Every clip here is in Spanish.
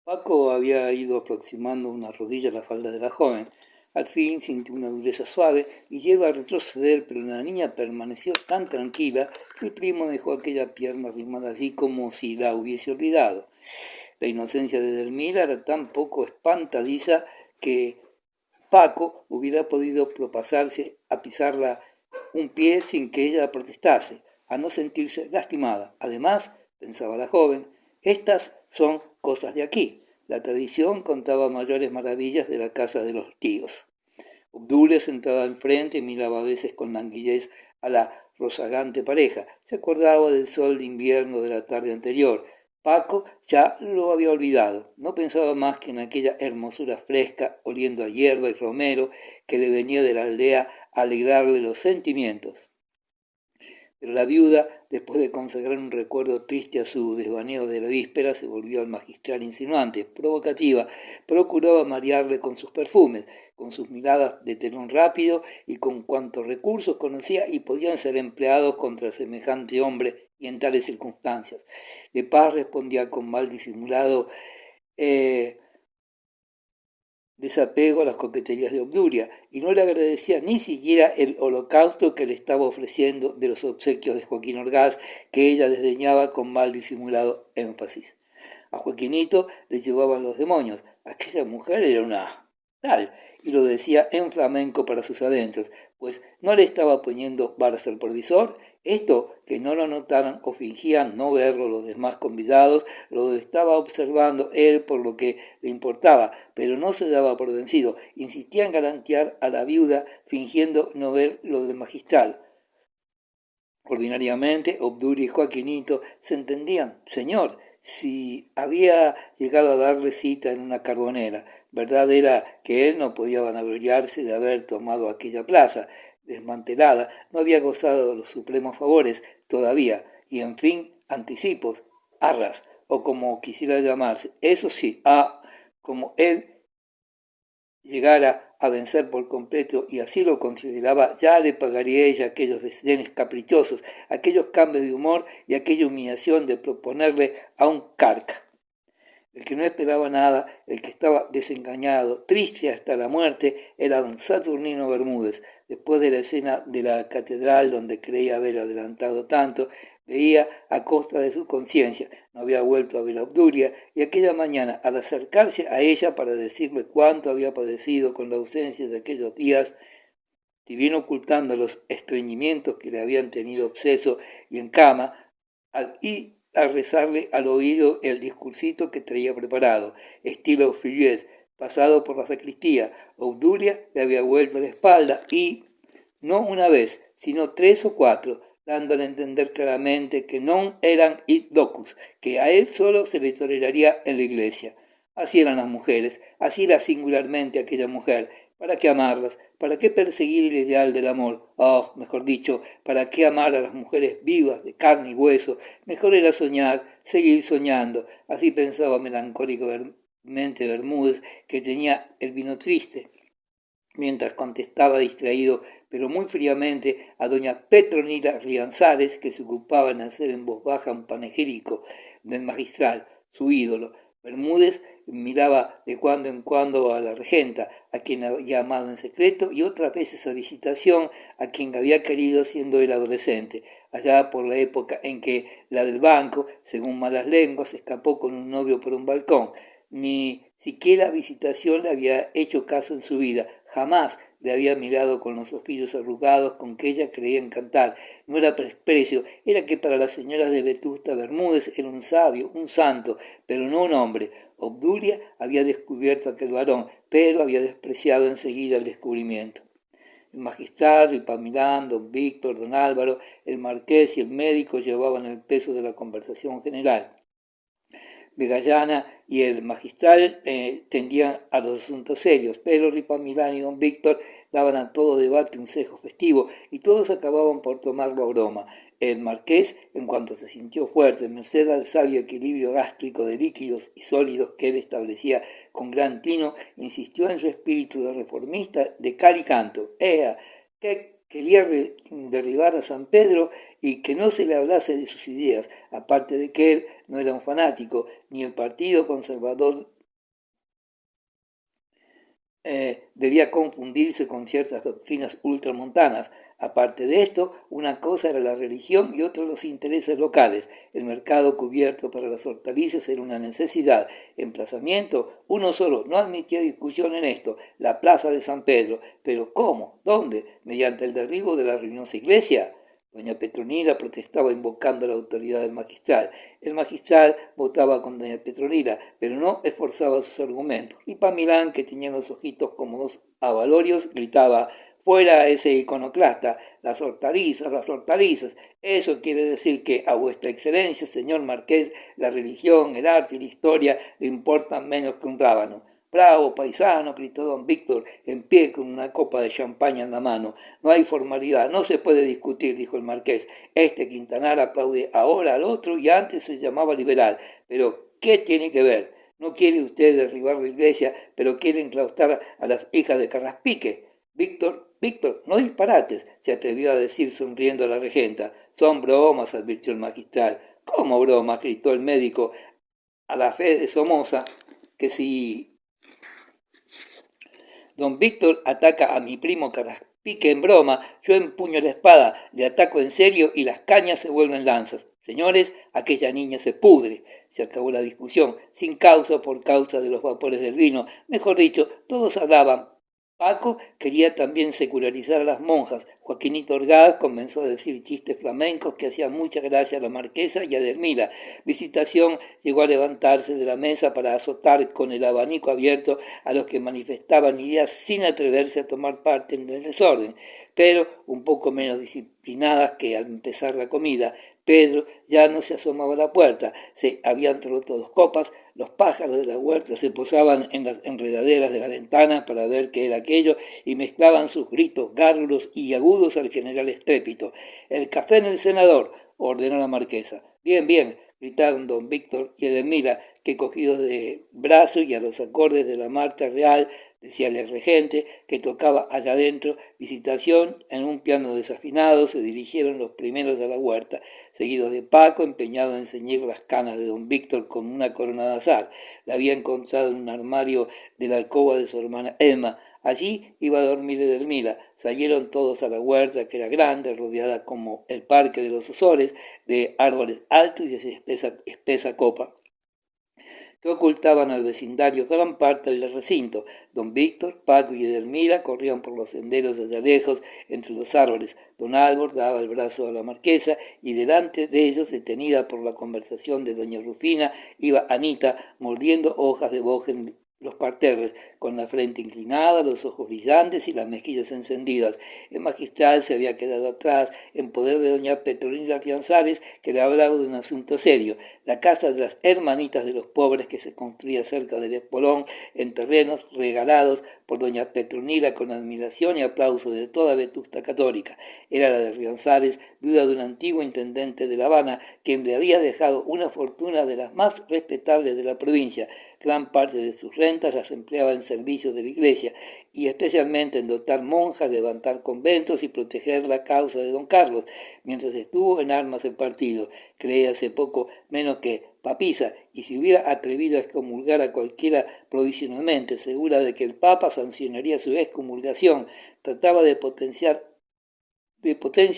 Paco había ido aproximando una rodilla a la falda de la joven. Al fin sintió una dureza suave y llegó a retroceder, pero la niña permaneció tan tranquila que el primo dejó aquella pierna arrimada allí como si la hubiese olvidado. La inocencia de Delmira era tan poco espantadiza que Paco hubiera podido propasarse a pisarla un pie sin que ella protestase, a no sentirse lastimada. Además, pensaba la joven, estas son cosas de aquí. La tradición contaba mayores maravillas de la casa de los tíos. Obdulia, sentada enfrente, miraba a veces con languidez a la rozagante pareja. Se acordaba del sol de invierno de la tarde anterior. Paco ya lo había olvidado. No pensaba más que en aquella hermosura fresca, oliendo a hierba y romero, que le venía de la aldea a alegrarle los sentimientos. Pero la viuda, después de consagrar un recuerdo triste a su desvaneo de la víspera, se volvió al magistral insinuante, provocativa, procuraba marearle con sus perfumes, con sus miradas de telón rápido y con cuantos recursos conocía y podían ser empleados contra semejante hombre y en tales circunstancias. De Paz respondía con mal disimulado desapego a las coqueterías de Obdulia y no le agradecía ni siquiera el holocausto que le estaba ofreciendo de los obsequios de Joaquín Orgaz, que ella desdeñaba con mal disimulado énfasis. A Joaquinito le llevaban los demonios. Aquella mujer era una tal, y lo decía en flamenco para sus adentros, pues no le estaba poniendo Barça al provisor. Esto, que no lo notaran o fingían no verlo los demás convidados, lo estaba observando él por lo que le importaba, pero no se daba por vencido. Insistía en galantear a la viuda, fingiendo no ver lo del magistral. Ordinariamente, Obdulia y Joaquinito se entendían. Señor, si había llegado a darle cita en una carbonera, verdad era que él no podía vanagloriarse de haber tomado aquella plaza desmantelada, no había gozado de los supremos favores todavía, y en fin, anticipos, arras, o como quisiera llamarse, eso sí, como él llegara a vencer por completo, y así lo consideraba, ya le pagaría ella aquellos desdenes caprichosos, aquellos cambios de humor y aquella humillación de proponerle a un carca. El que no esperaba nada, el que estaba desengañado, triste hasta la muerte, era don Saturnino Bermúdez. Después de la escena de la catedral donde creía haber adelantado tanto, veía a costa de su conciencia. No había vuelto a ver a Obdulia y aquella mañana, al acercarse a ella para decirle cuánto había padecido con la ausencia de aquellos días, si bien ocultando los estreñimientos que le habían tenido obseso y en cama, y a rezarle al oído el discursito que traía preparado, estilo Furieux, pasado por la sacristía. Obdulia le había vuelto la espalda y, no una vez, sino 3 o 4, dándole a entender claramente que no eran id docus, que a él solo se le toleraría en la iglesia. Así eran las mujeres, así era singularmente aquella mujer. ¿Para qué amarlas? ¿Para qué perseguir el ideal del amor? Oh, mejor dicho, ¿para qué amar a las mujeres vivas, de carne y hueso? Mejor era soñar, seguir soñando. Así pensaba melancólicamente Bermúdez, que tenía el vino triste, mientras contestaba distraído, pero muy fríamente, a doña Petronila Rianzares, que se ocupaba en hacer en voz baja un panegírico del magistral, su ídolo. Bermúdez miraba de cuando en cuando a la regenta, a quien había amado en secreto, y otras veces a visitación, a quien había querido siendo él adolescente, allá por la época en que la del banco, según malas lenguas, escapó con un novio por un balcón. Ni siquiera visitación le había hecho caso en su vida, jamás le había mirado con los ojillos arrugados con que ella creía encantar. No era desprecio, era que para las señoras de Vetusta Bermúdez era un sabio, un santo, pero no un hombre. Obdulia había descubierto a aquel varón, pero había despreciado enseguida el descubrimiento. El magistral, Ripamilán, don Víctor, don Álvaro, el marqués y el médico llevaban el peso de la conversación general. Begallana y el magistral tendían a los asuntos serios, pero Ripamilán y don Víctor daban a todo debate un cejo festivo y todos acababan por tomarlo a broma. El marqués, en cuanto se sintió fuerte, merced al sabio equilibrio gástrico de líquidos y sólidos que él establecía con gran tino, insistió en su espíritu de reformista de cal y canto. ¡Ea! ¿Qué quería derribar a San Pedro y que no se le hablase de sus ideas, aparte de que él no era un fanático, ni el Partido Conservador debía confundirse con ciertas doctrinas ultramontanas. Aparte de esto, una cosa era la religión y otra los intereses locales. El mercado cubierto para las hortalizas era una necesidad. Emplazamiento, uno solo, no admitía discusión en esto, la plaza de San Pedro. Pero ¿cómo? ¿Dónde? ¿Mediante el derribo de la ruinosa iglesia? Doña Petronila protestaba invocando la autoridad del magistral. El magistral votaba con doña Petronila, pero no esforzaba sus argumentos. Y Pamilán, que tenía los ojitos como dos abalorios, gritaba: fuera ese iconoclasta, las hortalizas, las hortalizas. Eso quiere decir que a vuestra excelencia, señor marqués, la religión, el arte y la historia le importan menos que un rábano. Bravo, paisano, gritó don Víctor, en pie con una copa de champaña en la mano. No hay formalidad, no se puede discutir, dijo el marqués. Este Quintanar aplaude ahora al otro y antes se llamaba liberal. Pero, ¿qué tiene que ver? No quiere usted derribar la iglesia, pero quiere enclaustrar a las hijas de Carraspique. Víctor, no disparates, se atrevió a decir sonriendo a la regenta. Son bromas, advirtió el magistral. ¿Cómo bromas? Gritó el médico a la fe de Somoza, que si don Víctor ataca a mi primo Carraspique en broma, yo empuño la espada, le ataco en serio y las cañas se vuelven lanzas. Señores, aquella niña se pudre. Se acabó la discusión, sin causa por causa de los vapores del vino. Mejor dicho, todos hablaban. Paco quería también secularizar a las monjas. Joaquinito Orgaz comenzó a decir chistes flamencos que hacían mucha gracia a la marquesa y a Edelmira. Visitación llegó a levantarse de la mesa para azotar con el abanico abierto a los que manifestaban ideas sin atreverse a tomar parte en el desorden, pero un poco menos disciplinadas que al empezar la comida. Pedro ya no se asomaba a la puerta, se habían roto dos copas, los pájaros de la huerta se posaban en las enredaderas de la ventana para ver qué era aquello y mezclaban sus gritos gárrulos y agudos al general estrépito. El café en el senador, ordenó la marquesa. Bien, bien, gritaron don Víctor y Edelmira, que cogidos de brazo y a los acordes de la marcha real, decía el regente, que tocaba allá adentro, Visitación, en un piano desafinado, se dirigieron los primeros a la huerta, seguidos de Paco, empeñado en ceñir las canas de don Víctor con una corona de azar. La había encontrado en un armario de la alcoba de su hermana Emma. Allí iba a dormir Edelmira. Salieron todos a la huerta, que era grande, rodeada como el parque de los Osores, de árboles altos y de espesa copa, que ocultaban al vecindario gran parte del recinto. Don Víctor, Paco y Edelmira corrían por los senderos allá lejos entre los árboles. Don Álvaro daba el brazo a la marquesa y delante de ellos, detenida por la conversación de doña Rufina, iba Anita mordiendo hojas de boj en los parterres, con la frente inclinada, los ojos brillantes y las mejillas encendidas. El magistral se había quedado atrás, en poder de doña Petronila Rianzares, que le hablaba de un asunto serio, la casa de las hermanitas de los pobres que se construía cerca del Espolón, en terrenos regalados por doña Petronila con admiración y aplauso de toda Vetusta católica. Era la de Rianzares, viuda de un antiguo intendente de La Habana, quien le había dejado una fortuna de las más respetables de la provincia. Gran parte de sus rentas las empleaba en servicios de la iglesia y especialmente en dotar monjas, levantar conventos y proteger la causa de don Carlos, mientras estuvo en armas el partido. Creía hace poco menos que papisa, y si hubiera atrevido a excomulgar a cualquiera provisionalmente, segura de que el Papa sancionaría su excomulgación, trataba de potencia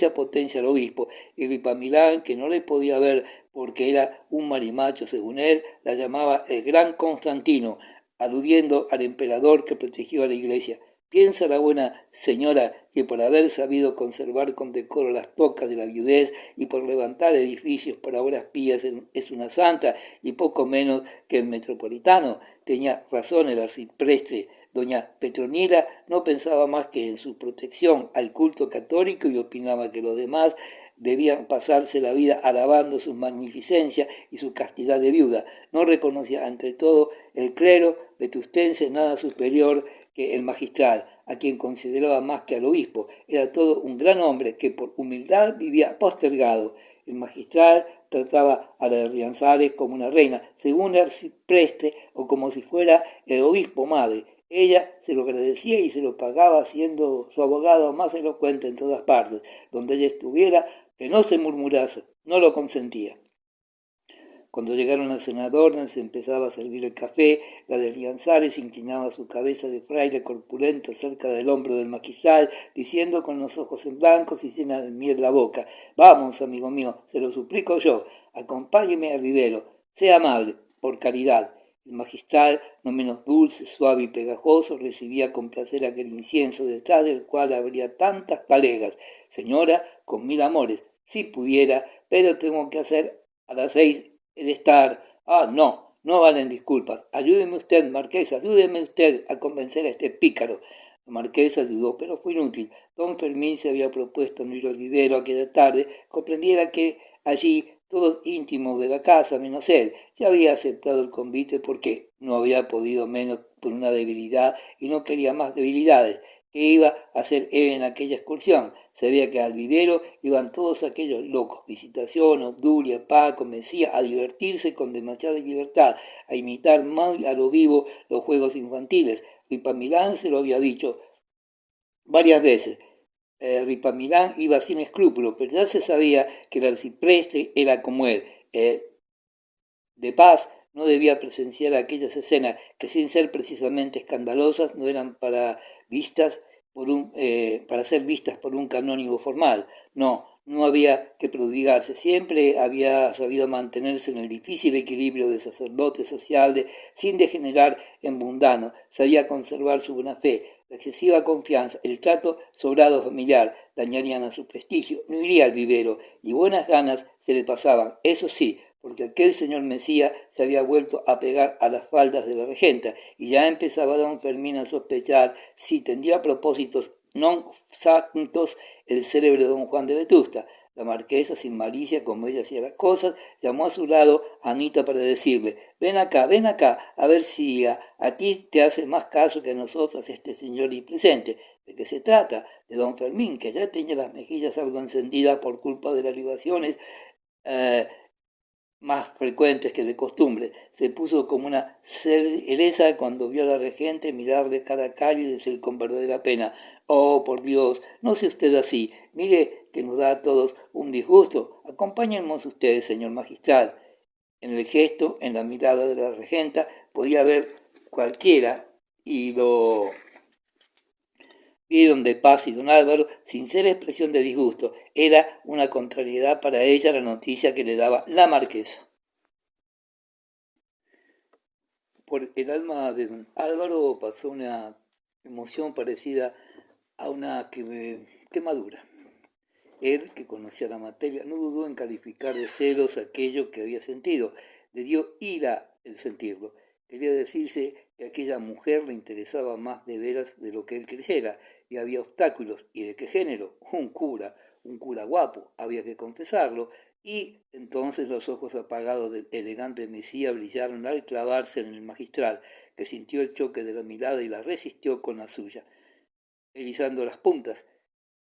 a potencia al obispo, y Ripamilán, que no le podía ver porque era un marimacho según él, la llamaba el gran Constantino, aludiendo al emperador que protegió a la iglesia. Piensa la buena señora que por haber sabido conservar con decoro las tocas de la viudez y por levantar edificios para obras pías es una santa y poco menos que el metropolitano. Tenía razón el arcipreste. Doña Petronila no pensaba más que en su protección al culto católico y opinaba que los demás debían pasarse la vida alabando su magnificencia y su castidad de viuda. No reconocía ante todo el clero vetustense nada superior que el magistral, a quien consideraba más que al obispo. Era todo un gran hombre que por humildad vivía postergado. El magistral trataba a la de Rianzares como una reina, según el arcipreste, o como si fuera el obispo madre. Ella se lo agradecía y se lo pagaba siendo su abogado más elocuente en todas partes. Donde ella estuviera, que no se murmurase, no lo consentía. Cuando llegaron al cenador, donde se empezaba a servir el café, la de Rianzares inclinaba su cabeza de fraile corpulento cerca del hombro del magistral, diciendo con los ojos en blanco y llena de miel la boca: «Vamos, amigo mío, se lo suplico yo, acompáñeme al vivero, sea amable, por caridad». El magistral, no menos dulce, suave y pegajoso, recibía con placer aquel incienso, detrás del cual habría tantas palegas. «Señora, con mil amores, si pudiera, pero tengo que hacer a las 6 el estar». «Ah, no, no valen disculpas. Ayúdeme usted, marquesa, ayúdeme usted a convencer a este pícaro». La marquesa ayudó, pero fue inútil. Don Fermín se había propuesto no ir al vivero aquella tarde, comprendiera que allí todos íntimos de la casa, menos él, ya había aceptado el convite porque no había podido menos por una debilidad y no quería más debilidades. ¿Qué iba a hacer él en aquella excursión? Sabía que al vivero iban todos aquellos locos: Visitación, Obdulia, Paco, Mesía, a divertirse con demasiada libertad, a imitar mal a lo vivo los juegos infantiles. Ripamilán se lo había dicho varias veces. Ripamilán iba sin escrúpulos, pero ya se sabía que el arcipreste era como él. De Paz no debía presenciar aquellas escenas que, sin ser precisamente escandalosas, no eran para ser vistas por un canónigo formal. No había que prodigarse. Siempre había sabido mantenerse en el difícil equilibrio de sacerdote social sin degenerar en mundano. Sabía conservar su buena fe. La excesiva confianza, el trato sobrado familiar dañarían a su prestigio. No iría al vivero y buenas ganas se le pasaban. Eso sí, porque aquel señor Mesía se había vuelto a pegar a las faldas de la regenta y ya empezaba don Fermín a sospechar si tendría propósitos non santos el célebre don Juan de Vetusta. La marquesa, sin malicia, como ella hacía las cosas, llamó a su lado a Anita para decirle: ven acá, a ver si a ti te hace más caso que a nosotras este señor y presente. ¿De qué se trata? De don Fermín, que ya tenía las mejillas algo encendidas por culpa de las libaciones más frecuentes que de costumbre. Se puso como una cereza cuando vio a la regente mirarle cara a cara y decir con verdadera pena: «Oh, por Dios, no sea usted así. Mire que nos da a todos un disgusto. Acompáñennos ustedes, señor magistral». En el gesto, en la mirada de la regenta, podía ver cualquiera y lo vieron de Paz y don Álvaro, sincera expresión de disgusto. Era una contrariedad para ella la noticia que le daba la marquesa. Por el alma de don Álvaro pasó una emoción parecida a una quemadura. Él, que conocía la materia, no dudó en calificar de celos aquello que había sentido. Le dio ira el sentirlo. Quería decirse que aquella mujer le interesaba más de veras de lo que él creyera, y había obstáculos. ¿Y de qué género? Un cura guapo, había que confesarlo. Y entonces los ojos apagados del elegante Mesía brillaron al clavarse en el magistral, que sintió el choque de la mirada y la resistió con la suya, erizando las puntas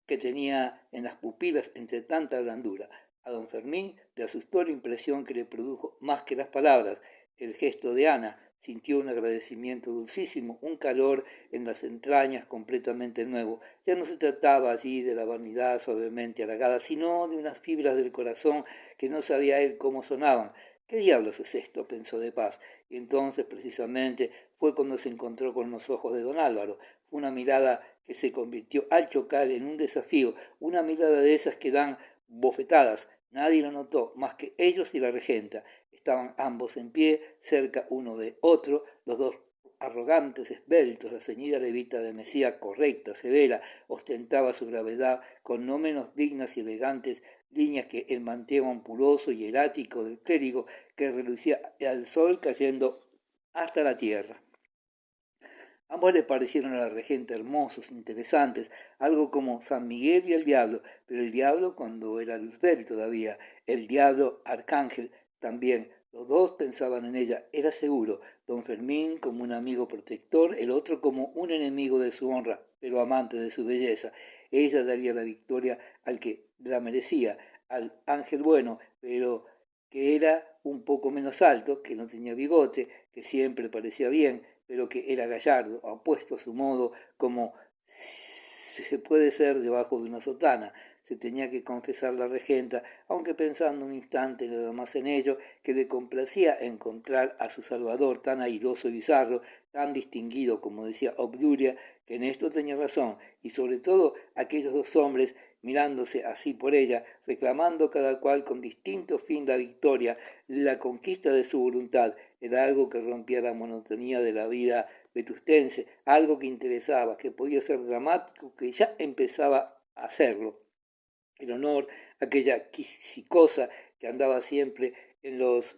que tenía en las pupilas entre tanta blandura. A don Fermín le asustó la impresión que le produjo más que las palabras. El gesto de Ana: sintió un agradecimiento dulcísimo, un calor en las entrañas completamente nuevo. Ya no se trataba allí de la vanidad suavemente halagada, sino de unas fibras del corazón que no sabía él cómo sonaban. ¿Qué diablos es esto?, pensó de Paz. Y entonces, precisamente, fue cuando se encontró con los ojos de don Álvaro. Una mirada que se convirtió al chocar en un desafío, una mirada de esas que dan bofetadas. Nadie lo notó más que ellos y la regenta. Estaban ambos en pie, cerca uno de otro, los dos arrogantes, esbeltos. La ceñida levita de Mesía, correcta, severa, ostentaba su gravedad con no menos dignas y elegantes líneas que el manteo ampuloso y erático del clérigo que relucía al sol cayendo hasta la tierra. Ambos le parecieron a la regenta hermosos, interesantes, algo como San Miguel y el diablo, pero el diablo cuando era Luzbel todavía, el diablo arcángel también. Los dos pensaban en ella, era seguro. Don Fermín como un amigo protector, el otro como un enemigo de su honra, pero amante de su belleza. Ella daría la victoria al que la merecía, al ángel bueno, pero que era un poco menos alto, que no tenía bigote, que siempre parecía bien, pero que era gallardo, apuesto a su modo, como se puede ser debajo de una sotana. se tenía que confesar la regenta, aunque pensando un instante nada más en ello, que le complacía encontrar a su salvador tan airoso y bizarro, tan distinguido, como decía Obdulia, que en esto tenía razón, y sobre todo aquellos dos hombres mirándose así por ella, reclamando cada cual con distinto fin la victoria, la conquista de su voluntad, era algo que rompía la monotonía de la vida vetustense, algo que interesaba, que podía ser dramático, que ya empezaba a hacerlo. El honor, aquella quisicosa que andaba siempre en los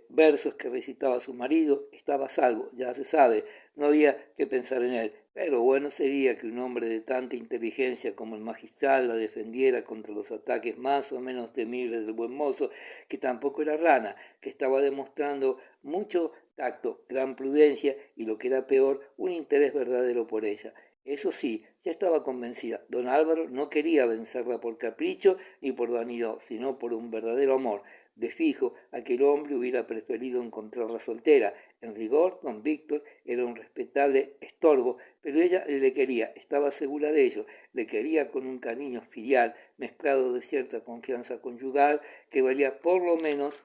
versos que recitaba su marido, estaba a salvo, ya se sabe, no había que pensar en él. Pero bueno sería que un hombre de tanta inteligencia como el magistral la defendiera contra los ataques más o menos temibles del buen mozo, que tampoco era rana, que estaba demostrando mucho tacto, gran prudencia y, lo que era peor, un interés verdadero por ella. Eso sí, ya estaba convencida, don Álvaro no quería vencerla por capricho ni por vanidad, sino por un verdadero amor. De fijo, aquel hombre hubiera preferido encontrarla soltera. En rigor, don Víctor era un respetable estorbo, pero ella le quería, estaba segura de ello, le quería con un cariño filial, mezclado de cierta confianza conyugal, que valía por lo menos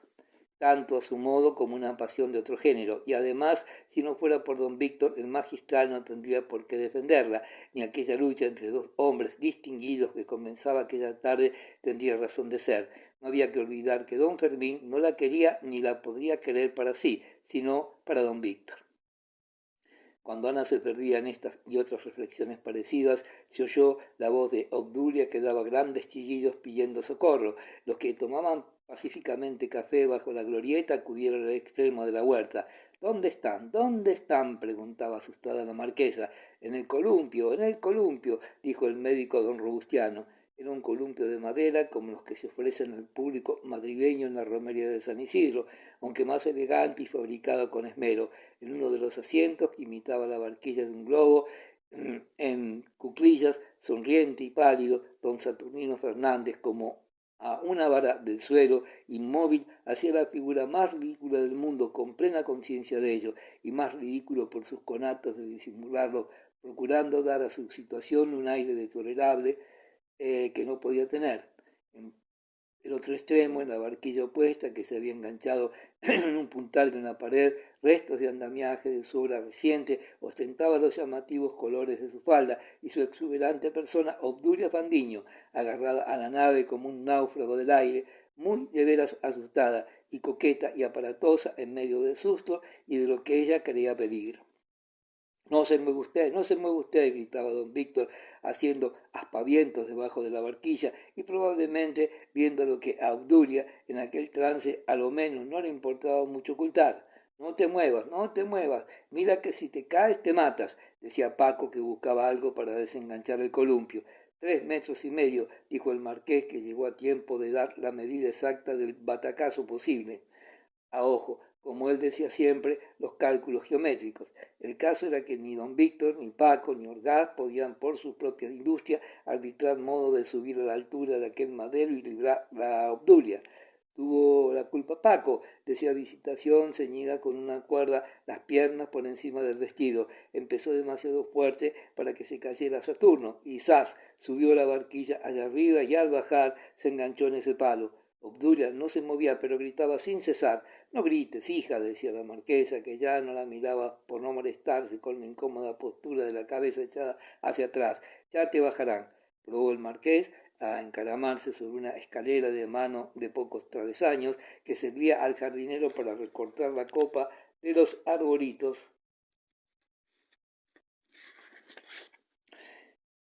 tanto a su modo como una pasión de otro género, y además, si no fuera por don Víctor, el magistral no tendría por qué defenderla, ni aquella lucha entre dos hombres distinguidos que comenzaba aquella tarde tendría razón de ser. No había que olvidar que don Fermín no la quería ni la podría querer para sí, sino para don Víctor. Cuando Ana se perdía en estas y otras reflexiones parecidas, se oyó la voz de Obdulia que daba grandes chillidos pidiendo socorro. Los que tomaban pacíficamente café bajo la glorieta acudieron al extremo de la huerta. ¿Dónde están? ¿Dónde están? Preguntaba asustada la marquesa. En el columpio, dijo el médico don Robustiano. Era un columpio de madera como los que se ofrecen al público madrileño en la romería de San Isidro, aunque más elegante y fabricado con esmero. En uno de los asientos, que imitaba la barquilla de un globo, en cuclillas, sonriente y pálido, don Saturnino Fernández, como a una vara del suelo, inmóvil, hacía la figura más ridícula del mundo, con plena conciencia de ello, y más ridículo por sus conatos de disimularlo, procurando dar a su situación un aire de tolerable que no podía tener. En el otro extremo, en la barquilla opuesta, que se había enganchado en un puntal de una pared, restos de andamiaje de su obra reciente, ostentaba los llamativos colores de su falda y su exuberante persona, Obdulia Fandiño, agarrada a la nave como un náufrago del aire, muy de veras asustada y coqueta y aparatosa en medio del susto y de lo que ella creía peligro. No se mueve usted, gritaba don Víctor, haciendo aspavientos debajo de la barquilla y probablemente viendo lo que a Obdulia en aquel trance a lo menos no le importaba mucho ocultar. No te muevas, no te muevas, mira que si te caes te matas, decía Paco, que buscaba algo para desenganchar el columpio. 3,5 metros, dijo el marqués, que llegó a tiempo de dar la medida exacta del batacazo posible. A ojo, como él decía siempre, los cálculos geométricos. El caso era que ni don Víctor, ni Paco, ni Orgaz podían por su propia industria arbitrar modo de subir a la altura de aquel madero y librar la Obdulia. Tuvo la culpa Paco, decía Visitación, ceñida con una cuerda las piernas por encima del vestido. Empezó demasiado fuerte para que se cayera Saturno, y ¡zas! Subió la barquilla allá arriba y al bajar se enganchó en ese palo. Obdulia no se movía, pero gritaba sin cesar. No grites, hija, decía la marquesa, que ya no la miraba por no molestarse con la incómoda postura de la cabeza echada hacia atrás. Ya te bajarán. Probó el marqués a encaramarse sobre una escalera de mano de pocos travesaños que servía al jardinero para recortar la copa de los arbolitos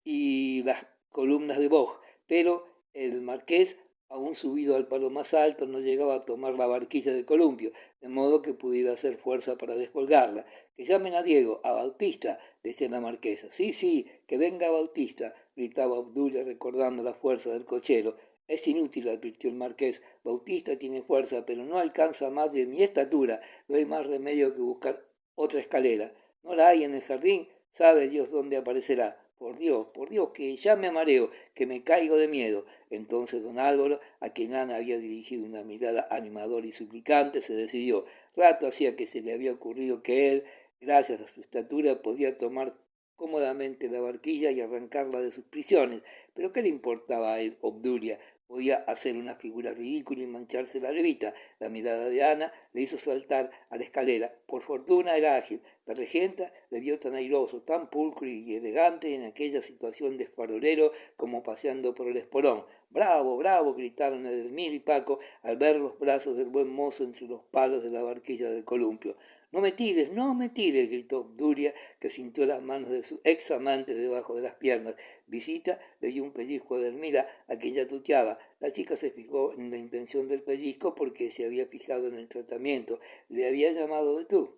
y las columnas de boj, pero el marqués, aún subido al palo más alto, no llegaba a tomar la barquilla del columpio, de modo que pudiera hacer fuerza para descolgarla. Que llamen a Diego, a Bautista, decía la marquesa. Sí, sí, que venga Bautista, gritaba Obdulia recordando la fuerza del cochero. Es inútil, advirtió el marqués. Bautista tiene fuerza, pero no alcanza más de mi estatura. No hay más remedio que buscar otra escalera. No la hay en el jardín, sabe Dios dónde aparecerá. Por Dios, que ya me mareo, que me caigo de miedo. Entonces don Álvaro, a quien Ana había dirigido una mirada animadora y suplicante, se decidió. Rato hacía que se le había ocurrido que él, gracias a su estatura, podía tomar cómodamente la barquilla y arrancarla de sus prisiones. Pero ¿qué le importaba a él, Obdulia? Podía hacer una figura ridícula y mancharse la levita. La mirada de Ana le hizo saltar a la escalera. Por fortuna era ágil. La regenta le vio tan airoso, tan pulcro y elegante en aquella situación de farolero como paseando por el espolón. ¡Bravo, bravo!, gritaron Edelmira y Paco al ver los brazos del buen mozo entre los palos de la barquilla del columpio. «No me tires, no me tires», gritó Obdulia, que sintió las manos de su ex amante debajo de las piernas. Visita le dio un pellizco a Edelmira, a quien ya tuteaba. La chica se fijó en la intención del pellizco porque se había fijado en el tratamiento. Le había llamado de tú.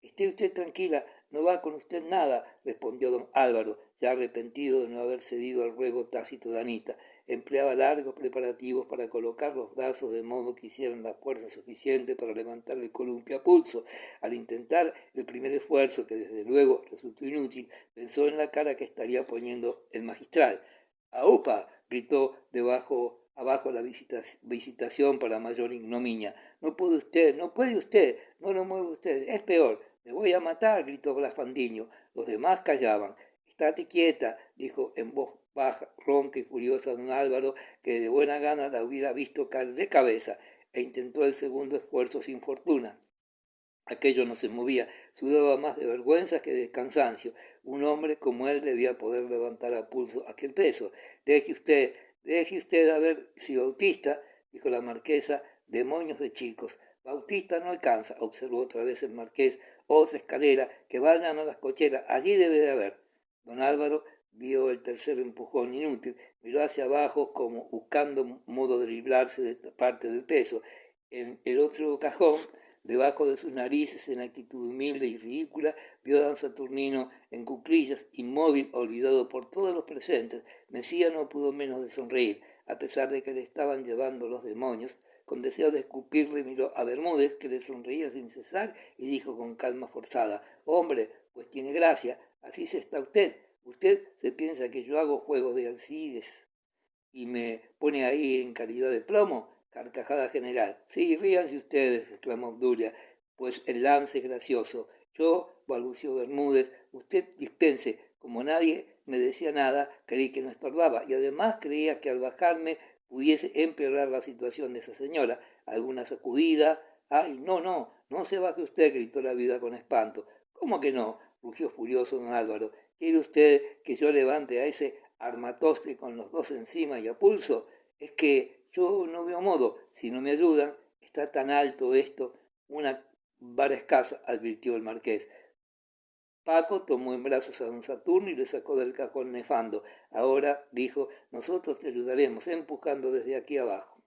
«Esté usted tranquila, no va con usted nada», respondió don Álvaro, ya arrepentido de no haber cedido al ruego tácito de Anita. Empleaba largos preparativos para colocar los brazos de modo que hicieran la fuerza suficiente para levantar el columpio a pulso. Al intentar el primer esfuerzo, que desde luego resultó inútil, pensó en la cara que estaría poniendo el magistral. «¡Aupa!», gritó abajo la visitación para mayor ignominia. «No puede usted, no puede usted, no lo mueve usted, es peor. Me voy a matar», gritó Blasfandiño. Los demás callaban. «Estate quieta», dijo en voz baja, ronca y furiosa don Álvaro, que de buena gana la hubiera visto caer de cabeza, e intentó el segundo esfuerzo sin fortuna. Aquello no se movía, sudaba más de vergüenza que de cansancio. Un hombre como él debía poder levantar a pulso aquel peso. Deje usted haber sido autista», dijo la marquesa. «Demonios de chicos. Bautista no alcanza», observó otra vez el marqués. «Otra escalera, que vayan a las cocheras, allí debe de haber». Don Álvaro vio el tercer empujón inútil, miró hacia abajo como buscando modo de librarse de parte del peso. En el otro cajón, debajo de sus narices, en actitud humilde y ridícula, vio a don Saturnino en cuclillas, inmóvil, olvidado por todos los presentes. Mesía no pudo menos de sonreír, a pesar de que le estaban llevando los demonios. Con deseo de escupirle miró a Bermúdez, que le sonreía sin cesar, y dijo con calma forzada: «Hombre, pues tiene gracia, así se está usted. Usted se piensa que yo hago juegos de Alcides y me pone ahí en calidad de plomo». Carcajada general. «Sí, ríanse ustedes», exclamó Obdulia, «pues el lance es gracioso». «Yo», balbució Bermúdez, «usted dispense, como nadie me decía nada, creí que no estorbaba, y además creía que al bajarme pudiese empeorar la situación de esa señora. Alguna sacudida». «Ay, no, no, no se baje usted», gritó la viuda con espanto. «¿Cómo que no?», rugió furioso don Álvaro. «¿Quiere usted que yo levante a ese armatoste con los dos encima y a pulso? Es que yo no veo modo, si no me ayudan. Está tan alto esto». «Una vara escasa», advirtió el marqués. Paco tomó en brazos a don Saturno y le sacó del cajón nefando. «Ahora», dijo, «nosotros te ayudaremos empujando desde aquí abajo».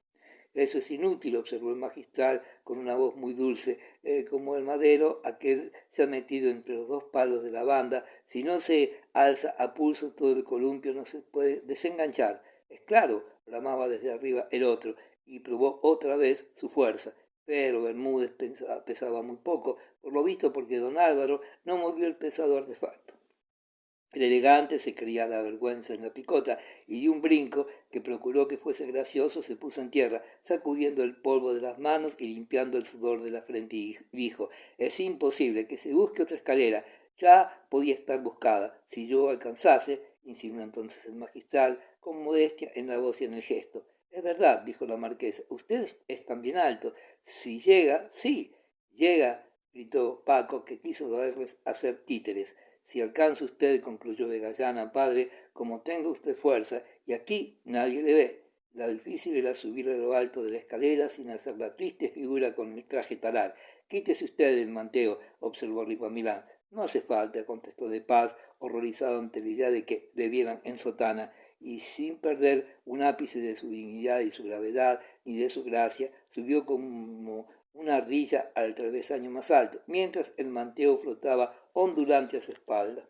«Eso es inútil», observó el magistral con una voz muy dulce. Como el madero, aquel se ha metido entre los dos palos de la banda. Si no se alza a pulso todo el columpio, no se puede desenganchar». «Es claro», bramaba desde arriba el otro, y probó otra vez su fuerza. Pero Bermúdez pesaba muy poco, por lo visto porque don Álvaro no movió el pesado artefacto. El elegante se creía la vergüenza en la picota, y de un brinco que procuró que fuese gracioso se puso en tierra, sacudiendo el polvo de las manos y limpiando el sudor de la frente, y dijo: «Es imposible, que se busque otra escalera. Ya podía estar buscada, si yo alcanzase», insinuó entonces el magistral, con modestia en la voz y en el gesto. «Es verdad», dijo la marquesa, «usted es también alto. Si llega, sí, llega», gritó Paco, que quiso darles a hacer títeres. «Si alcanza usted», concluyó Vegallana padre, «como tenga usted fuerza, y aquí nadie le ve». La difícil era subir a lo alto de la escalera sin hacer la triste figura con el traje talar. «Quítese usted el manteo», observó Ripamilán. «No hace falta», contestó De Paz, horrorizado ante la idea de que le vieran en sotana, y sin perder un ápice de su dignidad y su gravedad, ni de su gracia, subió como una ardilla al travesaño más alto, mientras el manteo flotaba ondulante a su espalda.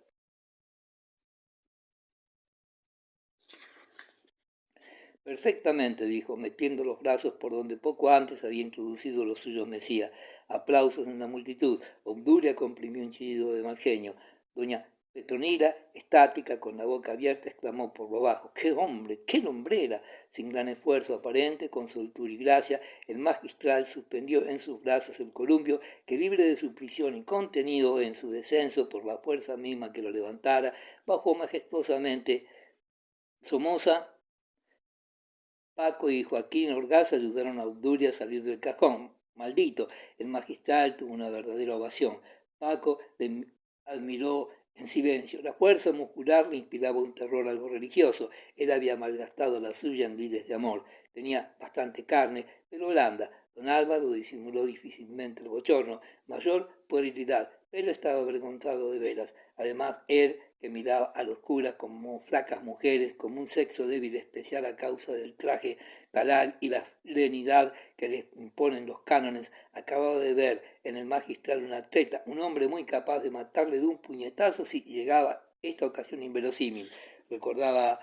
«Perfectamente», dijo, metiendo los brazos por donde poco antes había introducido los suyos Mesía. Aplausos en la multitud. Obdulia comprimió un chillido de mal genio. Doña Petronila, estática, con la boca abierta, exclamó por lo bajo: ¡Qué hombre! ¡Qué lumbrera! Sin gran esfuerzo aparente, con soltura y gracia, el magistral suspendió en sus brazos el columpio que, libre de su prisión y contenido en su descenso por la fuerza misma que lo levantara, bajó majestuosamente. Somoza, Paco y Joaquín Orgaz ayudaron a Obdulia a salir del cajón. Maldito, el magistral tuvo una verdadera ovación. Paco le admiró en silencio. La fuerza muscular le inspiraba un terror algo religioso. Él había malgastado la suya en lides de amor. Tenía bastante carne, pero blanda. Don Álvaro disimuló difícilmente el bochorno. Mayor puerilidad, pero estaba avergonzado de veras. Además, él, que miraba a los curas como flacas mujeres, como un sexo débil especial a causa del traje talar y la lenidad que les imponen los cánones, acababa de ver en el magistral un atleta, un hombre muy capaz de matarle de un puñetazo si llegaba esta ocasión inverosímil. Recordaba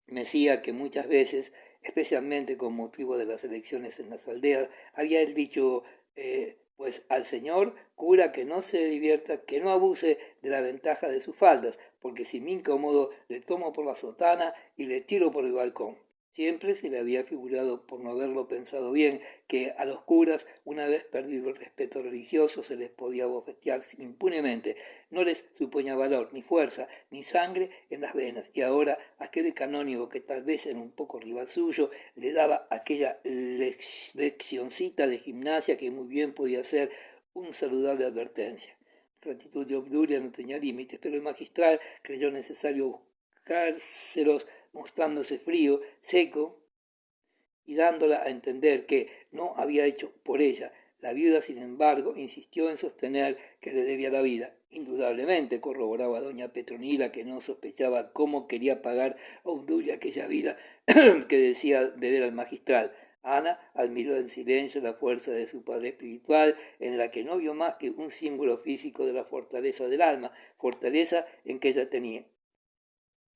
Mesía que muchas veces, especialmente con motivo de las elecciones en las aldeas, había él dicho, pues al señor cura que no se divierta, que no abuse de la ventaja de sus faldas, porque si me incomodo le tomo por la sotana y le tiro por el balcón. Siempre se le había figurado, por no haberlo pensado bien, que a los curas, una vez perdido el respeto religioso, se les podía bofetear impunemente. No les suponía valor, ni fuerza, ni sangre en las venas. Y ahora aquel canónigo que tal vez era un poco rival suyo, le daba aquella leccioncita de gimnasia que muy bien podía ser una saludable advertencia. La actitud de Obdulia no tenía límites, pero el magistral creyó necesario buscárselos mostrándose frío, seco y dándola a entender que no había hecho por ella. La viuda, sin embargo, insistió en sostener que le debía la vida. Indudablemente, corroboraba doña Petronila, que no sospechaba cómo quería pagar a Obdulia aquella vida que decía deber al magistral. Ana admiró en silencio la fuerza de su padre espiritual, en la que no vio más que un símbolo físico de la fortaleza del alma, fortaleza en que ella tenía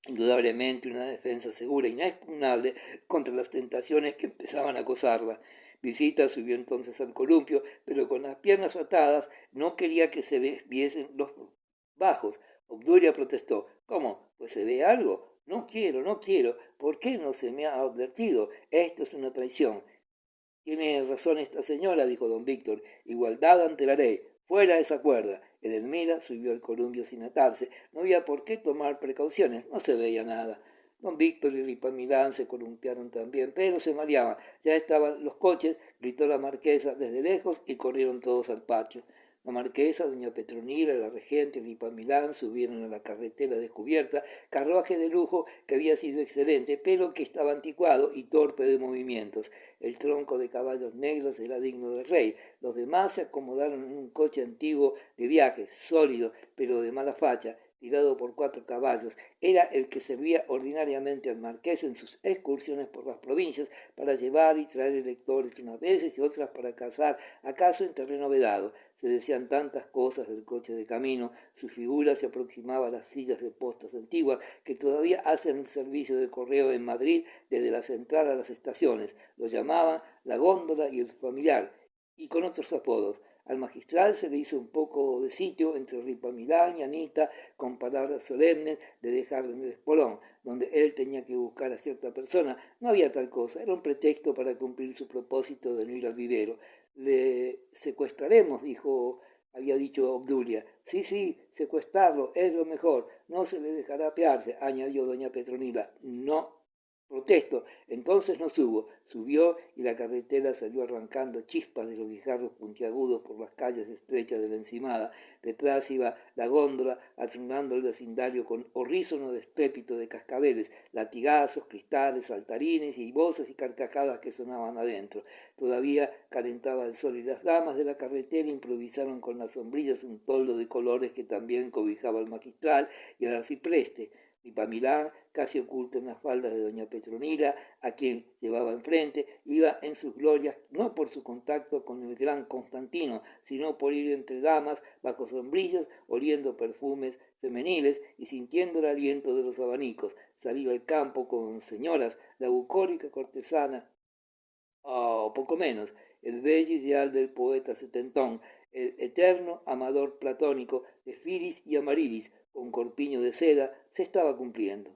indudablemente una defensa segura, inexpugnable, contra las tentaciones que empezaban a acosarla. Visita subió entonces al columpio, pero con las piernas atadas no quería que se le viesen los bajos. Obdulia protestó. ¿Cómo? ¿Pues se ve algo? No quiero, no quiero. ¿Por qué no se me ha advertido? Esto es una traición. Tiene razón esta señora, dijo don Víctor. Igualdad ante la ley. Fuera esa cuerda. Edelmira subió al columpio sin atarse. No había por qué tomar precauciones. No se veía nada. Don Víctor y Ripamilán se columpiaron también, pero se mareaban. Ya estaban los coches, gritó la marquesa desde lejos y corrieron todos al patio. La marquesa, doña Petronila, la regente y Ripamilán subieron a la carretera descubierta, carruaje de lujo que había sido excelente, pero que estaba anticuado y torpe de movimientos. El tronco de caballos negros era digno del rey. Los demás se acomodaron en un coche antiguo de viaje, sólido, pero de mala facha, tirado por 4 caballos. Era el que servía ordinariamente al marqués en sus excursiones por las provincias para llevar y traer electores unas veces y otras para cazar, acaso en terreno vedado. Se decían tantas cosas del coche de camino, su figura se aproximaba a las sillas de postas antiguas que todavía hacen el servicio de correo en Madrid desde la central a las estaciones. Lo llamaban la góndola y el familiar, y con otros apodos. Al magistral se le hizo un poco de sitio entre Ripamilán y Anita, con palabras solemnes de dejarle en el espolón, donde él tenía que buscar a cierta persona. No había tal cosa, era un pretexto para cumplir su propósito de no ir al vivero. Le secuestraremos, había dicho Obdulia. Sí, sí, secuestrarlo es lo mejor. No se le dejará apearse, añadió doña Petronila. No, protesto. Entonces no subo. Subió y la carretera salió arrancando chispas de los guijarros puntiagudos por las calles estrechas de la encimada. Detrás iba la góndola atronando el vecindario con horrísono estrépito de cascabeles, latigazos, cristales, saltarines y voces y carcajadas que sonaban adentro. Todavía calentaba el sol y las damas de la carretera improvisaron con las sombrillas un toldo de colores que también cobijaba al magistral y al arcipreste. Ripamilán, casi oculto en las faldas de doña Petronila, a quien llevaba enfrente, iba en sus glorias no por su contacto con el gran Constantino, sino por ir entre damas, bajo sombrillas, oliendo perfumes femeniles y sintiendo el aliento de los abanicos. Salir al campo con señoras, la bucólica cortesana, o poco menos, el bello ideal del poeta setentón, el eterno amador platónico de Filis y Amarilis, con corpiño de seda se estaba cumpliendo.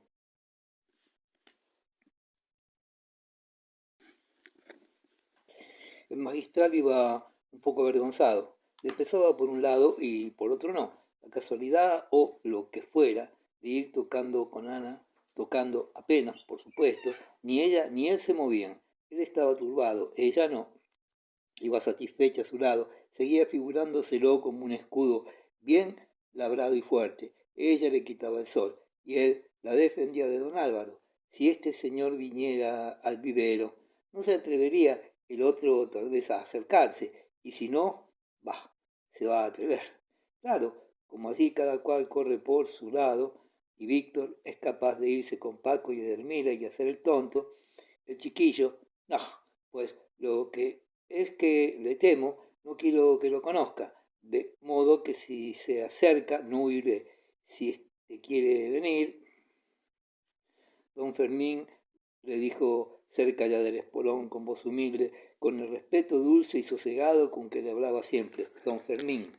El magistral iba un poco avergonzado. Le pesaba por un lado y por otro no. La casualidad o lo que fuera de ir tocando con Ana, tocando apenas, por supuesto, ni ella ni él se movían. Él estaba turbado, ella no. Iba satisfecha a su lado, seguía figurándoselo como un escudo bien labrado y fuerte. Ella le quitaba el sol y él la defendía de don Álvaro. Si este señor viniera al vivero, no se atrevería el otro tal vez a acercarse, y si no, bah, se va a atrever. Claro, como allí cada cual corre por su lado, y Víctor es capaz de irse con Paco y Edelmira y hacer el tonto, el chiquillo, no, pues lo que es que le temo, no quiero que lo conozca, de modo que si se acerca, no huiré. Si este quiere venir, don Fermín le dijo cerca ya del espolón con voz humilde, con el respeto dulce y sosegado con que le hablaba siempre. Don Fermín.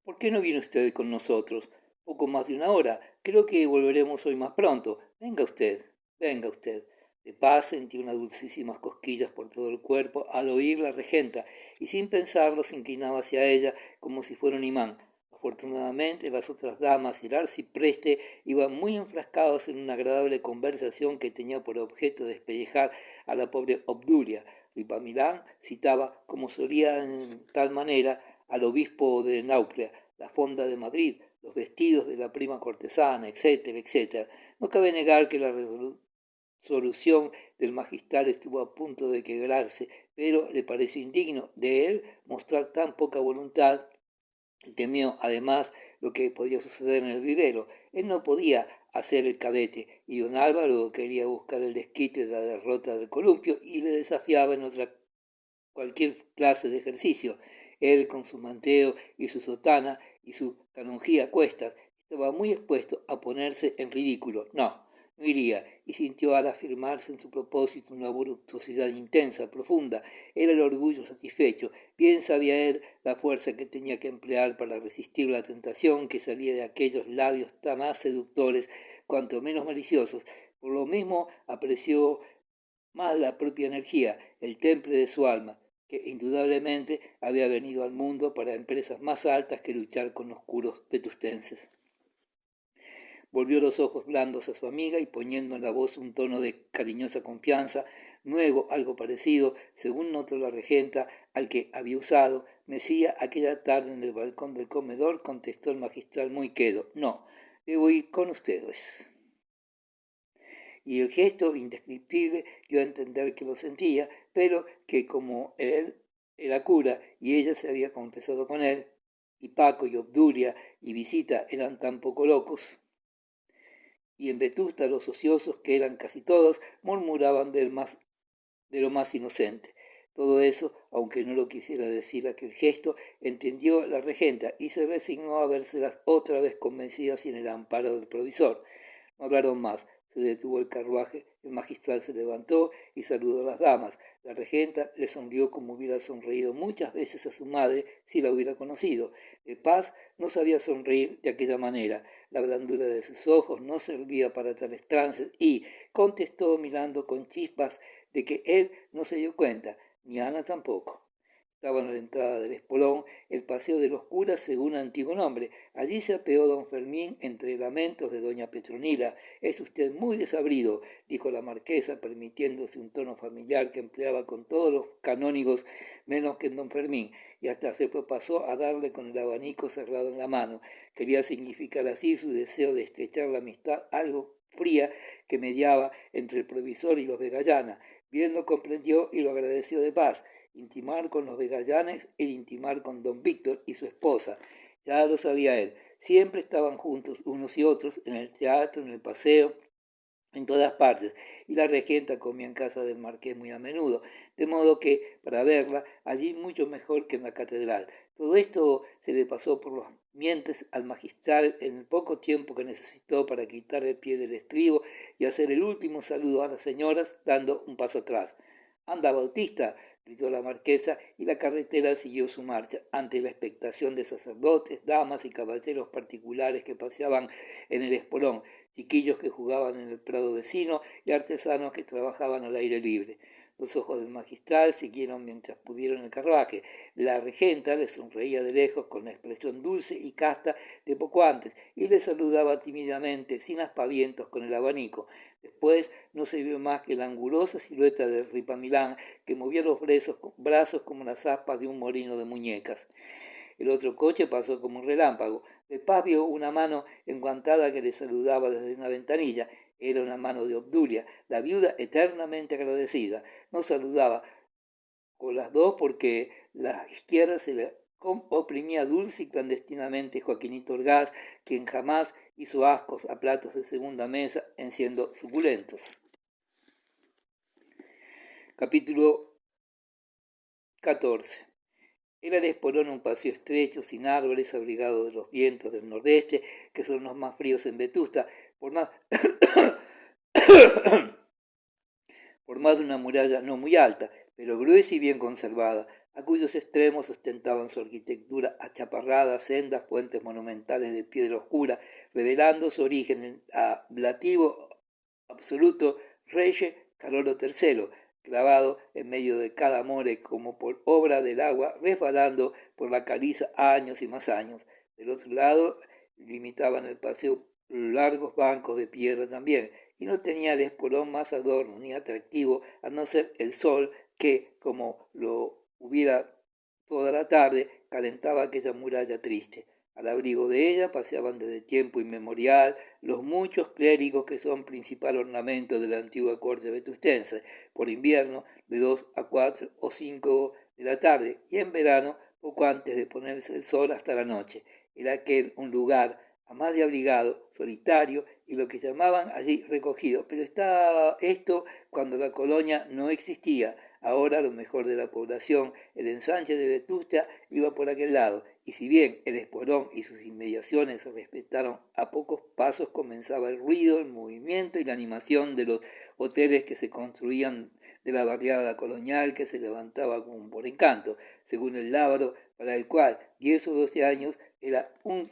¿Por qué no viene usted con nosotros? Poco más de una hora. Creo que volveremos hoy más pronto. Venga usted, venga usted. De paz sentí unas dulcísimas cosquillas por todo el cuerpo al oír la regenta, y sin pensarlo se inclinaba hacia ella como si fuera un imán. Afortunadamente las otras damas y el arcipreste iban muy enfrascados en una agradable conversación que tenía por objeto despellejar a la pobre Obdulia. Ripamilán citaba, como solía en tal manera, al obispo de Nauplia, la fonda de Madrid, los vestidos de la prima cortesana, etcétera, etcétera. No cabe negar que la resolución del magistral estuvo a punto de quebrarse, pero le pareció indigno de él mostrar tan poca voluntad. Temió además lo que podía suceder en el vivero. Él no podía hacer el cadete, y don Álvaro quería buscar el desquite de la derrota del columpio y le desafiaba en otra cualquier clase de ejercicio. Él, con su manteo y su sotana y su canonjía a cuestas, estaba muy expuesto a ponerse en ridículo. No iría, y sintió al afirmarse en su propósito una voluptuosidad intensa, profunda. Era el orgullo satisfecho. Bien sabía él la fuerza que tenía que emplear para resistir la tentación que salía de aquellos labios tan más seductores, cuanto menos maliciosos. Por lo mismo apreció más la propia energía, el temple de su alma, que indudablemente había venido al mundo para empresas más altas que luchar con oscuros vetustenses. Volvió los ojos blandos a su amiga y poniendo en la voz un tono de cariñosa confianza, nuevo, algo parecido, según notó la regenta, al que había usado, Mesía aquella tarde en el balcón del comedor, contestó el magistral muy quedo. No, debo ir con ustedes. Y el gesto indescriptible dio a entender que lo sentía, pero que como él era cura y ella se había confesado con él, y Paco y Obdulia y Visita eran tan poco locos, y en Vetusta los ociosos, que eran casi todos, murmuraban de lo más inocente. Todo eso, aunque no lo quisiera decir aquel gesto, entendió la regenta y se resignó a vérselas otra vez convencidas sin el amparo del provisor. No hablaron más. Se detuvo el carruaje, el magistral se levantó y saludó a las damas. La regenta le sonrió como hubiera sonreído muchas veces a su madre si la hubiera conocido. De Paz no sabía sonreír de aquella manera. La blandura de sus ojos no servía para tales trances y contestó mirando con chispas de que él no se dio cuenta, ni Ana tampoco. Estaban a la entrada del espolón, el paseo de los curas según antiguo nombre. Allí se apeó don Fermín entre lamentos de doña Petronila. Es usted muy desabrido, dijo la marquesa, permitiéndose un tono familiar que empleaba con todos los canónigos menos que en don Fermín, y hasta se propasó a darle con el abanico cerrado en la mano. Quería significar así su deseo de estrechar la amistad algo fría que mediaba entre el provisor y los de Gallana. Bien lo comprendió y lo agradeció de Paz. Intimar con los Begallanes era intimar con don Víctor y su esposa. Ya lo sabía él. Siempre estaban juntos unos y otros, en el teatro, en el paseo, en todas partes, y la regenta comía en casa del marqués muy a menudo, de modo que, para verla, allí mucho mejor que en la catedral. Todo esto se le pasó por los mientes al magistral en el poco tiempo que necesitó para quitar el pie del estribo y hacer el último saludo a las señoras, dando un paso atrás. «Anda, Bautista», gritó la marquesa, y la carretera siguió su marcha, ante la expectación de sacerdotes, damas y caballeros particulares que paseaban en el espolón, chiquillos que jugaban en el prado vecino y artesanos que trabajaban al aire libre. Los ojos del magistral siguieron mientras pudieron el carruaje. La regenta le sonreía de lejos con la expresión dulce y casta de poco antes y le saludaba tímidamente, sin aspavientos, con el abanico. Después no se vio más que la angulosa silueta de Ripamilán, que movía los brazos como las aspas de un molino de muñecas. El otro coche pasó como un relámpago. De paz vio una mano enguantada que le saludaba desde una ventanilla. Era una mano de Obdulia, la viuda eternamente agradecida. No saludaba con las dos porque la izquierda se le oprimía dulce y clandestinamente Joaquinito Orgaz, quien jamás hizo ascos a platos de segunda mesa en siendo suculentos. Capítulo 14. Era el espolón un paseo estrecho, sin árboles, abrigado de los vientos del nordeste, que son los más fríos en Vetusta, por más de una muralla no muy alta, pero gruesa y bien conservada, a cuyos extremos ostentaban su arquitectura achaparrada sendas puentes monumentales de piedra oscura, revelando su origen en ablativo absoluto Reye Carolo III, clavado en medio de cada more como por obra del agua, resbalando por la caliza años y más años. Del otro lado limitaban el paseo largos bancos de piedra también, y no tenía el espolón más adorno ni atractivo, a no ser el sol que, como lo hubiera toda la tarde, calentaba aquella muralla triste. Al abrigo de ella paseaban desde tiempo inmemorial los muchos clérigos que son principal ornamento de la antigua corte vetustense, por invierno de 2 a 4 o 5 de la tarde, y en verano poco antes de ponerse el sol hasta la noche. Era aquel un lugar a más de abrigado, solitario, y lo que llamaban allí recogido. Pero estaba esto cuando la colonia no existía. Ahora lo mejor de la población, el ensanche de Vetusta, iba por aquel lado, y si bien el espolón y sus inmediaciones se respetaron, a pocos pasos comenzaba el ruido, el movimiento y la animación de los hoteles que se construían, de la barriada colonial que se levantaba como por encanto, según el lábaro, para el cual 10 o 12 años era un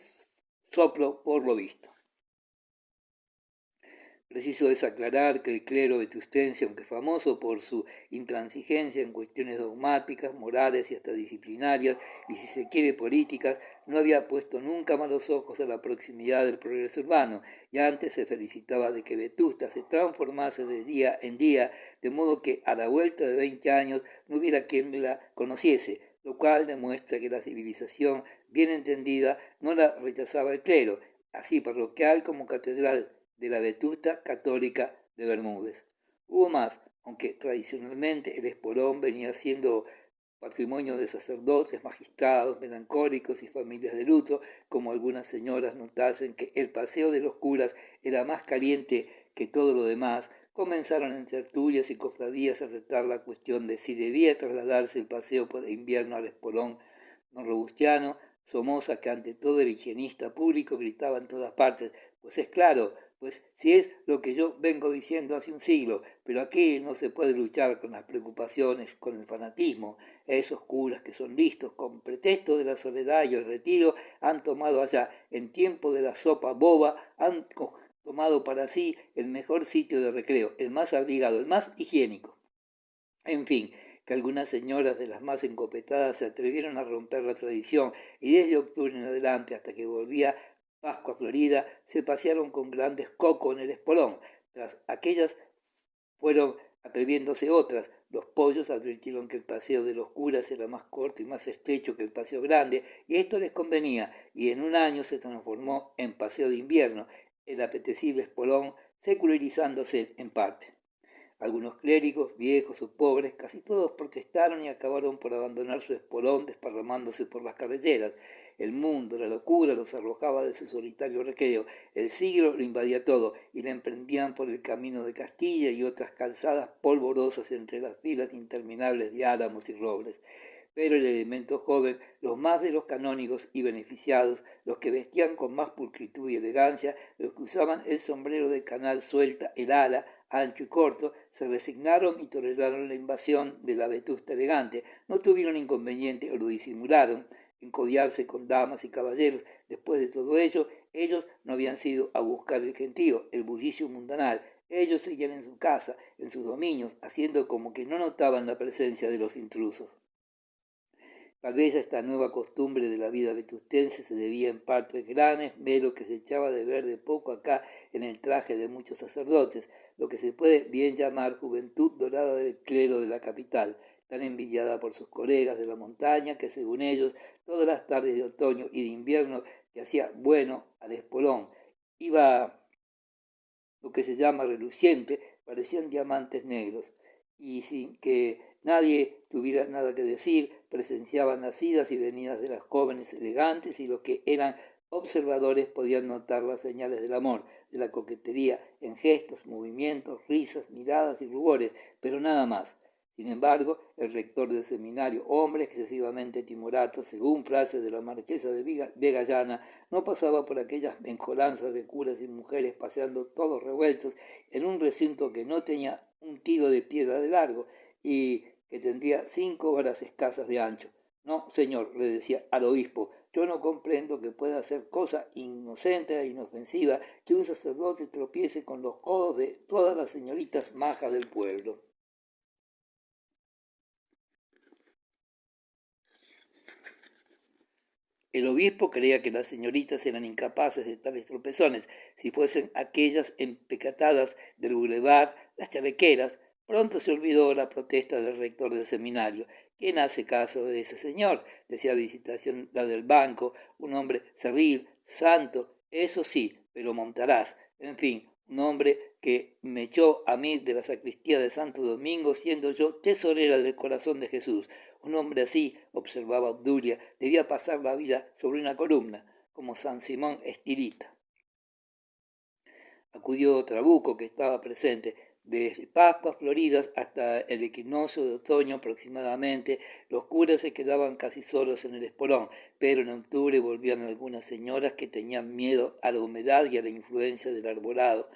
soplo por lo visto. Preciso es aclarar que el clero vetustense, aunque famoso por su intransigencia en cuestiones dogmáticas, morales y hasta disciplinarias, y si se quiere políticas, no había puesto nunca malos ojos a la proximidad del progreso urbano, y antes se felicitaba de que Vetusta se transformase de día en día, de modo que a la vuelta de 20 años no hubiera quien la conociese, lo cual demuestra que la civilización, bien entendida, no la rechazaba el clero, así parroquial como catedral, de la Vetusta católica de Bermúdez. Hubo más, aunque tradicionalmente el espolón venía siendo patrimonio de sacerdotes, magistrados, melancólicos y familias de luto, como algunas señoras notasen que el paseo de los curas era más caliente que todo lo demás, comenzaron en tertulias y cofradías a tratar la cuestión de si debía trasladarse el paseo de invierno al espolón. Don Robustiano Somoza, que ante todo el higienista público, gritaba en todas partes: pues es claro, pues si es lo que yo vengo diciendo hace un siglo, pero aquí no se puede luchar con las preocupaciones, con el fanatismo. Esos curas que son listos, con pretexto de la soledad y el retiro, han tomado allá, en tiempo de la sopa boba, han tomado para sí el mejor sitio de recreo, el más abrigado, el más higiénico. En fin, que algunas señoras de las más encopetadas se atrevieron a romper la tradición y desde octubre en adelante hasta que volvía Pascua Florida se pasearon con grandes cocos en el espolón. Tras aquellas fueron atreviéndose otras. Los pollos advirtieron que el paseo de los curas era más corto y más estrecho que el paseo grande, y esto les convenía, y en un año se transformó en paseo de invierno, el apetecible espolón secularizándose en parte. Algunos clérigos, viejos o pobres, casi todos protestaron y acabaron por abandonar su espolón desparramándose por las carreteras. El mundo, la locura, los arrojaba de su solitario recreo. El siglo lo invadía todo y le emprendían por el camino de Castilla y otras calzadas polvorosas entre las filas interminables de álamos y robles. Pero el elemento joven, los más de los canónigos y beneficiados, los que vestían con más pulcritud y elegancia, los que usaban el sombrero de canal suelta, el ala, ancho y corto, se resignaron y toleraron la invasión de la vetusta elegante. No tuvieron inconveniente o lo disimularon en codiarse con damas y caballeros. Después de todo ello, ellos no habían sido a buscar el gentío, el bullicio mundanal. Ellos seguían en su casa, en sus dominios, haciendo como que no notaban la presencia de los intrusos. Tal vez esta nueva costumbre de la vida vetustense se debía en parte al gran esmero que se echaba de ver de poco acá en el traje de muchos sacerdotes, lo que se puede bien llamar juventud dorada del clero de la capital, tan envidiada por sus colegas de la montaña que, según ellos, todas las tardes de otoño y de invierno que hacía bueno al espolón, iba lo que se llama reluciente, parecían diamantes negros, y sin que nadie tuviera nada que decir, presenciaban las idas y venidas de las jóvenes elegantes y los que eran observadores podían notar las señales del amor, de la coquetería, en gestos, movimientos, risas, miradas y rubores, pero nada más. Sin embargo, el rector del seminario, hombre excesivamente timorato, según frase de la marquesa de Vegallana, no pasaba por aquellas menjolanzas de curas y mujeres paseando todos revueltos en un recinto que no tenía un tiro de piedra de largo y que tendría 5 varas escasas de ancho. No, señor, le decía al obispo, yo no comprendo que pueda ser cosa inocente e inofensiva que un sacerdote tropiece con los codos de todas las señoritas majas del pueblo. El obispo creía que las señoritas eran incapaces de tales tropezones, si fuesen aquellas empecatadas del bulevar, las chalequeras. Pronto se olvidó la protesta del rector del seminario. ¿Quién hace caso de ese señor? Decía Visitación, la del banco, un hombre cerril, santo, eso sí, pero montarás. En fin, un hombre que me echó a mí de la sacristía de Santo Domingo, siendo yo tesorera del corazón de Jesús. Un hombre así, observaba Obdulia, debía pasar la vida sobre una columna, como San Simón Estilita. Acudió Trabuco, que estaba presente. Desde Pascuas Floridas hasta el equinoccio de otoño aproximadamente, los curas se quedaban casi solos en el espolón, pero en octubre volvían algunas señoras que tenían miedo a la humedad y a la influencia del arbolado.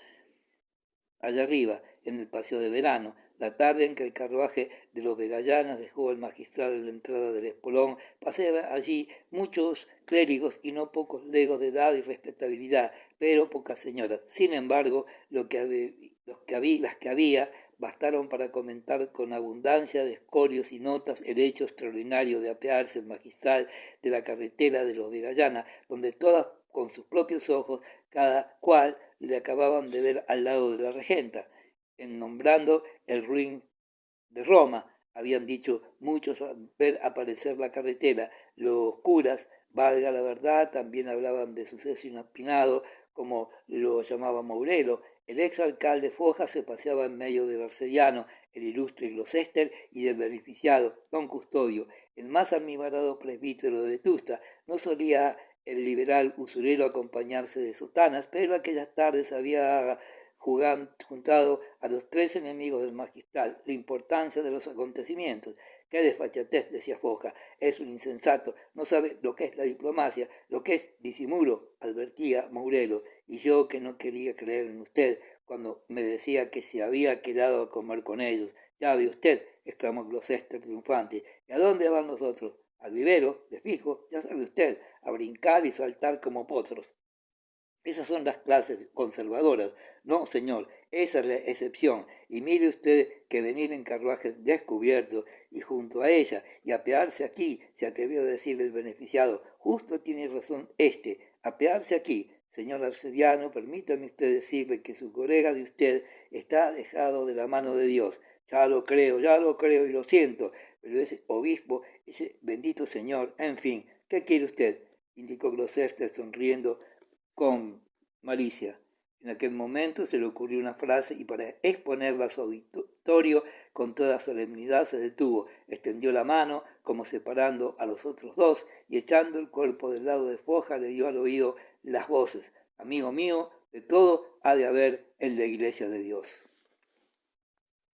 Allá arriba, en el paseo de verano, la tarde en que el carruaje de los Vegallanas dejó al magistral en la entrada del espolón, paseaban allí muchos clérigos y no pocos legos de edad y respetabilidad, pero pocas señoras. Sin embargo, las que había bastaron para comentar con abundancia de escorios y notas el hecho extraordinario de apearse el magistral de la carretera de los Vegallanas, donde todas con sus propios ojos, cada cual le acababan de ver al lado de la regenta. En nombrando el ruin de Roma, habían dicho muchos al ver aparecer la carretera. Los curas, valga la verdad, también hablaban de suceso inopinado, como lo llamaba Mourelo. El exalcalde Foja se paseaba en medio del arcediano, el ilustre Gloucester, y del beneficiado, don Custodio, el más amibarado presbítero de Vetusta. No solía el liberal usurero acompañarse de sotanas, pero aquellas tardes había juntado a los 3 enemigos del magistral. La importancia de los acontecimientos. Qué desfachatez, decía Foja, es un insensato, no sabe lo que es la diplomacia, lo que es disimulo, advertía Mourelo, y yo que no quería creer en usted cuando me decía que se había quedado a comer con ellos. Ya ve usted, exclamó Gloucester triunfante, ¿y a dónde van los otros? Al vivero, de fijo, ya sabe usted, a brincar y saltar como potros. Esas son las clases conservadoras. No, señor, esa es la excepción. Y mire usted que venir en carruajes descubiertos y junto a ella y apearse aquí, se atrevió a decir el beneficiado. Justo tiene razón apearse aquí. Señor arcediano, permítame usted decirle que su colega de usted está dejado de la mano de Dios. Ya lo creo y lo siento, pero ese obispo, ese bendito señor, en fin, ¿qué quiere usted? Indicó Gloucester sonriendo con malicia. En aquel momento se le ocurrió una frase y para exponerla a su auditorio con toda solemnidad se detuvo, extendió la mano como separando a los otros dos y echando el cuerpo del lado de Foja le dio al oído las voces: amigo mío, de todo ha de haber en la iglesia de Dios.